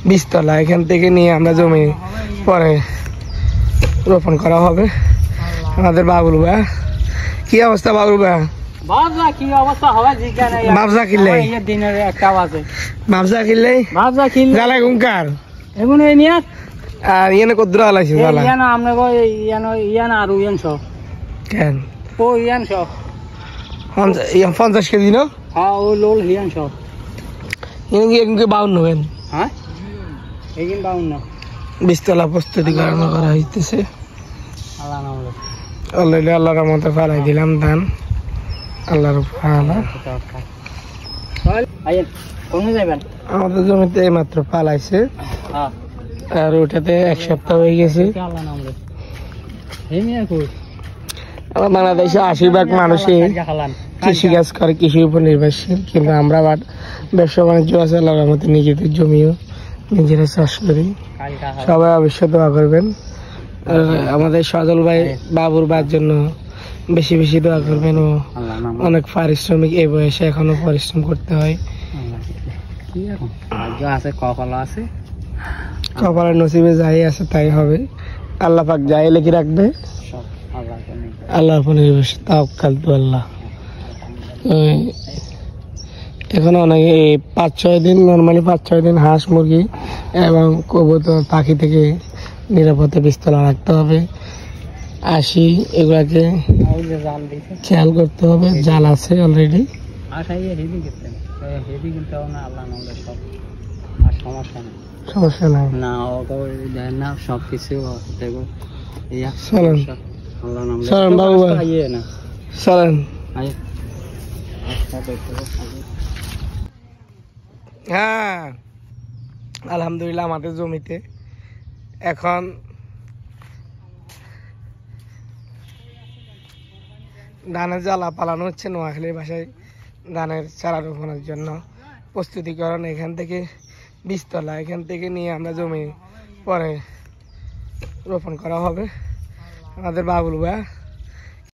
বীজতলা, এখান থেকে নিয়ে আমরা জমি পরে রোপণ করা হবে। আমাদের বাবুল ভাই, কি অবস্থা বাবুল ভাই? বাবজা কিনলে জ্বালা গুনকার আর ইয়ানে কদ্দুর আলাইছে জ্বালা কেন 50 কেজি না? বাউন্ন হেন বীজতলা প্রস্তুতি করা হইতেছে। অলরেডি আল্লাহর রহমতে ফালাই দিলাম ধান। আল্লাহর আমাদের জমিতে মাত্র ফালাইছে আর ওটাতে 1 সপ্তাহ হয়ে গেছে। আমার বাংলাদেশে 80% মানুষই কৃষিকাজ করে, কৃষির উপর নির্ভরশীল, কিন্তু আমরা আবার ব্যবসা বাণিজ্য আছে আল্লাহর রহমতে, নিজেদের জমিও নিজেরা চাষ করি। সবাই অবশ্যই দোয়া করবেন। আমাদের সজল ভাই বাবুর ভাইয়ের জন্য বেশি বেশি দোয়া করবেন। ও অনেক পারিশ্রমিক, এই বয়সে এখনো পরিশ্রম করতে হয়। কপালের নসিবে যাই আছে তাই হবে। আল্লাহ পাক যাই লিখে রাখবে, আল্লাহর উপর নির্ভরশীল, তাওয়াক্কাল তু আল্লাহ। এখন অনেক 5-6 দিন, নর্মালি 5-6 দিন হাঁস মুরগি এবং কবুতর পাখি থেকে নিরাপদে বীজতলা রাখতে হবে। এগুলাকে খেয়াল করতে হবে। জাল আছে অলরেডি, সমস্যা নাই। সবকিছু চলেন বাবু চলেন। হ্যাঁ আলহামদুলিল্লাহ আমাদের জমিতে এখন ধানের জ্বালা পালানো হচ্ছে। নোয়াখালীর ভাষায় ধানের চারা রোপণের জন্য প্রস্তুতিকরণ। এখান থেকে বীজতলা, এখান থেকে নিয়ে আমরা জমি পরে রোপণ করা হবে। আমাদের বাবুল ভাই